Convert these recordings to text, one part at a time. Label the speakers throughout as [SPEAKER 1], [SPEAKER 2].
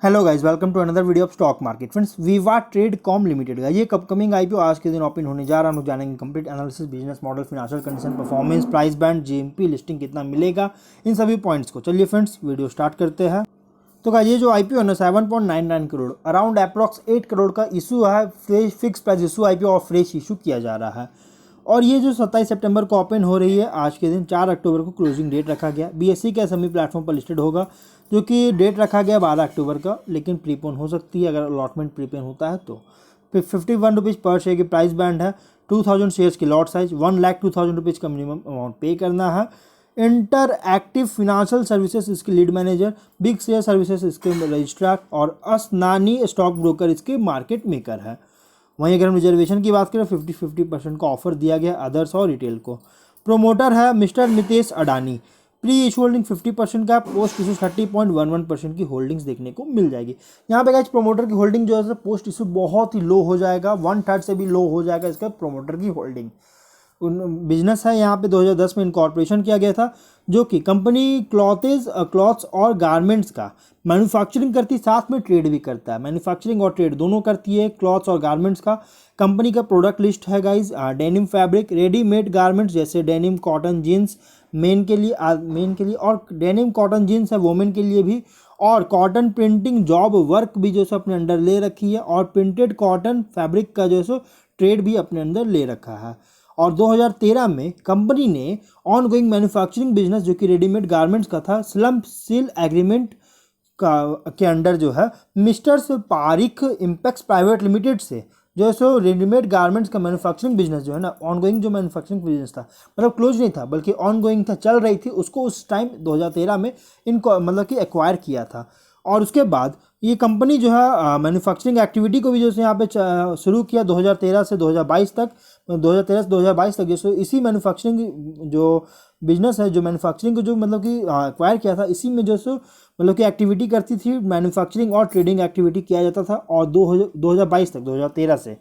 [SPEAKER 1] Hello guys, welcome to another video of stock market. Friends, Viva Trade Com Limited का ये coming IPO आज के दिन open होने जा रहा है। हम जानेंगे complete analysis, business model, financial condition, performance, price band, GMP, listing कितना मिलेगा, इन सभी पॉइंट्स को। चलिए फ्रेंड्स, वीडियो स्टार्ट करते हैं। तो गाइस, ये जो आईपीओ है ना 7.99 करोड़ अराउंड अप्रॉक्स 8 करोड़ का इशू है। फिक्स प्राइस इशू आईपीओ और फ्रेश इशू किया जा रहा है। और ये जो 27 सितंबर को ओपन हो रही है, आज के दिन 4 अक्टूबर को क्लोजिंग डेट रखा गया। बीएसई के एसएमई प्लेटफॉर्म पर लिस्टेड होगा, जो कि डेट रखा गया 12 अक्टूबर का, लेकिन प्रीपोन हो सकती है अगर अलॉटमेंट प्रीपोन होता है तो। फिर 51 रुपीज़ पर शेयर की प्राइस बैंड है। 2000 शेयर्स की लॉट साइज, 1,02,000 रुपीज़ का मिनिमम अमाउंट पे करना है। इंटर एक्टिव फाइनेंशियल सर्विसेज इसके lead manager, big share services इसके रजिस्ट्रार और असनानी स्टॉक ब्रोकर इसके मार्केट मेकर है। वहीं अगर हम रिजर्वेशन की बात करें, 50% का ऑफर दिया गया अदर्स और रिटेल को। प्रोमोटर है mister Nitesh Adani. Pre issue holding 50% का, पोस्ट इशू 30.11% की होल्डिंग्स देखने को मिल जाएगी। यहाँ पे गाइस प्रोमोटर की होल्डिंग जो है पोस्ट इशू बहुत ही लो हो जाएगा, 1/3 से भी लो हो जाएगा इसका प्रोमोटर की होल्डिंग। बिजनेस है यहाँ पे 2010 में इनकॉर्पोरेशन किया गया था, जो कि कंपनी क्लॉथ्स और गारमेंट्स का मैन्युफैक्चरिंग करती, साथ में ट्रेड भी करता है। मैन्युफैक्चरिंग और ट्रेड दोनों करती है क्लॉथ्स और गारमेंट्स का। कंपनी का प्रोडक्ट लिस्ट है guys denim fabric, readymade garments जैसे डेनिम कॉटन जीन्स मेन के लिए और डेनिम कॉटन जीन्स है वोमेन के लिए भी, और कॉटन प्रिंटिंग जॉब वर्क भी जो सो अपने अंडर ले रखी है, और प्रिंटेड कॉटन फैब्रिक का जो सो ट्रेड भी अपने अंदर ले रखा है। और 2013 में कंपनी ने ऑनगोइंग मैन्युफैक्चरिंग बिजनेस जो कि रेडीमेड गारमेंट्स का था, स्लम्प सील एग्रीमेंट के अंडर जो है messrs Pareek Impex private limited से जो है सो रेडीमेड गारमेंट्स का मैन्युफैक्चरिंग बिजनेस जो है ना, ऑनगोइंग जो मैन्युफैक्चरिंग बिजनेस था, मतलब क्लोज नहीं था बल्कि ऑनगोइंग था, चल रही थी, उसको उस टाइम 2013 में इनको मतलब कि एक्वायर किया था। और उसके बाद ये कंपनी जो है मैन्युफैक्चरिंग एक्टिविटी को भी जो है यहाँ पे शुरू किया 2013 से 2022 तक, 2013 से 2022 तक जैसे इसी मैन्युफैक्चरिंग जो बिजनेस है, जो मैन्युफैक्चरिंग को जो मतलब कि एक्वायर किया था, इसी में जो सो मतलब कि एक्टिविटी करती थी, मैन्युफैक्चरिंग और ट्रेडिंग एक्टिविटी किया जाता था। और 2022 तक, 2013 से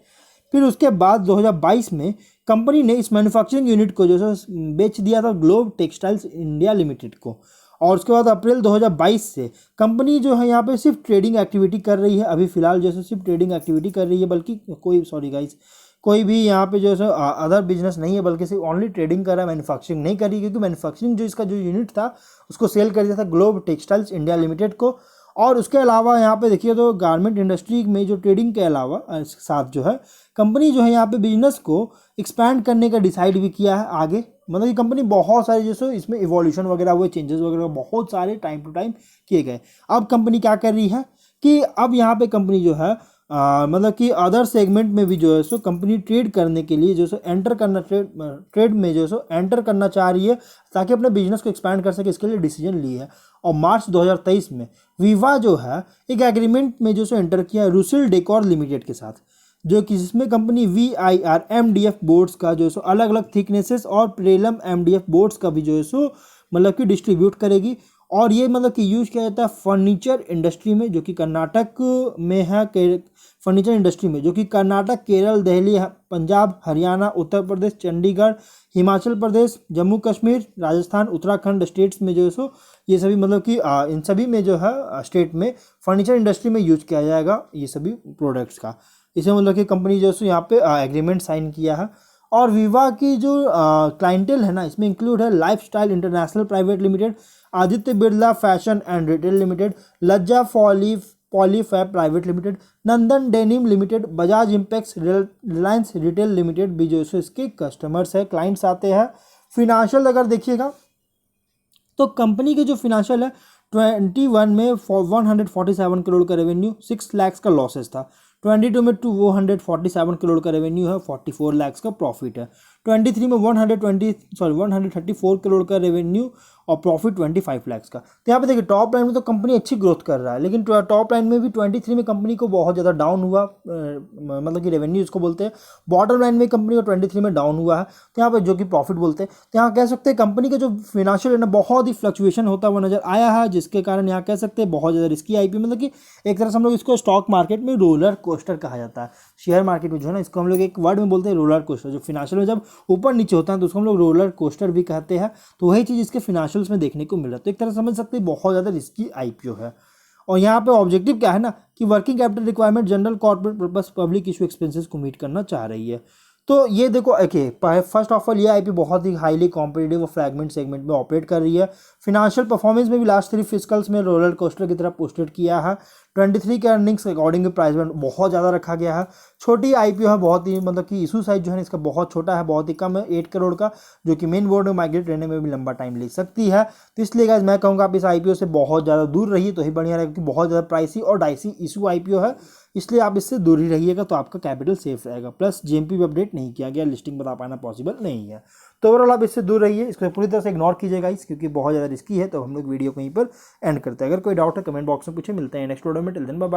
[SPEAKER 1] फिर उसके बाद 2022 में कंपनी ने इस मैन्युफैक्चरिंग यूनिट को जो है बेच दिया था ग्लोब टेक्सटाइल्स इंडिया लिमिटेड को। और उसके बाद अप्रैल 2022 से कंपनी जो है यहाँ पे सिर्फ ट्रेडिंग एक्टिविटी कर रही है। अभी फिलहाल जैसे सिर्फ ट्रेडिंग एक्टिविटी कर रही है, बल्कि कोई भी यहाँ पे जो है अदर बिजनेस नहीं है, बल्कि सिर्फ ओनली ट्रेडिंग कर रहा है, मैन्युफैक्चरिंग नहीं कर रही, क्योंकि मैन्युफैक्चरिंग जो इसका जो यूनिट था उसको सेल कर दिया था ग्लोब टेक्सटाइल्स इंडिया लिमिटेड को। और उसके अलावा यहाँ पे देखिए तो गारमेंट इंडस्ट्री में जो ट्रेडिंग के अलावा साथ जो है कंपनी जो है यहाँ पे बिजनेस को एक्सपैंड करने का डिसाइड भी किया है आगे। मतलब ये कंपनी बहुत सारे जैसे इसमें इवोल्यूशन वगैरह हुए, चेंजेस वगैरह बहुत सारे टाइम टू टाइम किए गए। अब कंपनी क्या कर रही है कि अब यहाँ पे कंपनी जो है मतलब कि अदर सेगमेंट में भी जो है सो कंपनी ट्रेड करने के लिए जो सो एंटर करना, ट्रेड में जो है सो एंटर करना चाह रही है, ताकि अपने बिजनेस को एक्सपैंड कर सके, इसके लिए डिसीजन ली है। और मार्च 2023 में वीवा जो है एक एग्रीमेंट में जो सो एंटर किया रुसिल डेकोर लिमिटेड के साथ, जो कि जिसमें कंपनी VIR MDF बोर्ड्स का जो सो अलग अलग थिकनेसेस और प्रेलम MDF बोर्ड्स का भी जो है सो मतलब कि डिस्ट्रीब्यूट करेगी। और ये मतलब कि यूज किया जाता है फर्नीचर इंडस्ट्री में, जो कि कर्नाटक में है, फर्नीचर इंडस्ट्री में जो कि कर्नाटक, केरल, दिल्ली, पंजाब, हरियाणा, उत्तर प्रदेश, चंडीगढ़, हिमाचल प्रदेश, जम्मू कश्मीर, राजस्थान, उत्तराखंड स्टेट्स में जो है सो ये सभी मतलब कि इन सभी में जो है स्टेट में फर्नीचर इंडस्ट्री में यूज किया जाएगा ये सभी प्रोडक्ट्स का। इसे मतलब कि कंपनी जो है यहाँ पे एग्रीमेंट साइन किया है। और वीवा की जो क्लाइंटेल है ना, इसमें इंक्लूड है lifestyle international private limited, Aditya Birla fashion and retail limited, Lajja Polyfab private limited, Nandan denim limited, Bajaj Impex, Reliance retail limited भी जो है इसके कस्टमर्स है, क्लाइंट्स आते हैं। फिनेंशियल अगर देखिएगा तो कंपनी के जो फिनेंशियल है 21 में 147 करोड़ का रेवेन्यू, 6 लाख का लॉसेस था। 22 में 147 करोड़ का रेवेन्यू है, 44 लाख का प्रॉफिट है। 23 में 134 करोड़ का रेवेन्यू और प्रॉफिट 25 लाख का। तो यहाँ पे देखिए टॉप लाइन में तो कंपनी अच्छी ग्रोथ कर रहा है, लेकिन टॉप लाइन में भी 23 में कंपनी को बहुत ज़्यादा डाउन हुआ, मतलब कि रेवेन्यू इसको बोलते हैं। बॉटम लाइन में कंपनी को 23 में डाउन हुआ है, तो यहाँ पे जो कि प्रॉफिट बोलते हैं। तो यहाँ कह सकते हैं कंपनी का जो फिनेंशियल है ना बहुत ही फ्लक्चुएशन होता हुआ नजर आया है, जिसके कारण यहाँ कह सकते हैं बहुत ज़्यादा रिस्की आईपीओ, मतलब कि एक तरह से हम लोग इसको स्टॉक मार्केट में रोलर कोस्टर कहा जाता है। शेयर मार्केट में जो है ना, इसको हम लोग एक वर्ड में बोलते हैं रोलर कोस्टर। जो फिनेंशियल में जब ऊपर नीचे होता है तो उसको हम लोग रोलर कोस्टर भी कहते हैं। तो वही चीज़ इसके फिनेंशियल्स में देखने को मिल रहा है। तो एक तरह समझ सकते हैं बहुत ज़्यादा रिस्की आईपीओ है। और यहाँ पे ऑब्जेक्टिव क्या है ना कि working capital requirement general corporate purpose public issue expenses को मीट करना चाह रही है। तो ये देखो ओके, फर्स्ट ऑफ ऑल ये आईपी बहुत ही हाईली कॉम्पिटिटिव और फ्रैगमेंट सेगमेंट में ऑपरेट कर रही है। फिनेंशियल परफॉर्मेंस में भी लास्ट 3 फिस्कल्स में रोलर कोस्टर की तरह पोस्टेड किया है। 23 के अर्निंग्स अकॉर्डिंग प्राइस बैंड बहुत ज़्यादा रखा गया है। छोटी आईपीओ है, बहुत ही मतलब कि इशू साइज जो है इसका बहुत छोटा है, बहुत ही कम है 8 करोड़ का, जो कि मेन बोर्ड में माइग्रेट रहने में भी लंबा टाइम ले सकती है। तो इसलिए गाइस मैं कहूँगा आप इस आईपीओ से बहुत ज़्यादा दूर रहिए तो ही बढ़िया रहेगा, क्योंकि बहुत ज़्यादा प्राइसी और डाइसी इशू आईपीओ है, इसलिए आप इससे दूर ही रहिएगा तो आपका कैपिटल सेफ रहेगा। प्लस जेएमपी भी अपडेट नहीं किया गया, लिस्टिंग बता पाना पॉसिबल नहीं है। तो ओवरऑल आप इससे दूर रहिए, इसको पूरी तरह से इग्नोर कीजिएगा इस, क्योंकि बहुत ज़्यादा रिस्की है। तो हम लोग वीडियो कहीं पर एंड करते हैं। अगर कोई डाउट है कमेंट बॉक्स में पूछे। मिलते हैं नेक्स्ट वीडियो में। Till then bye bye.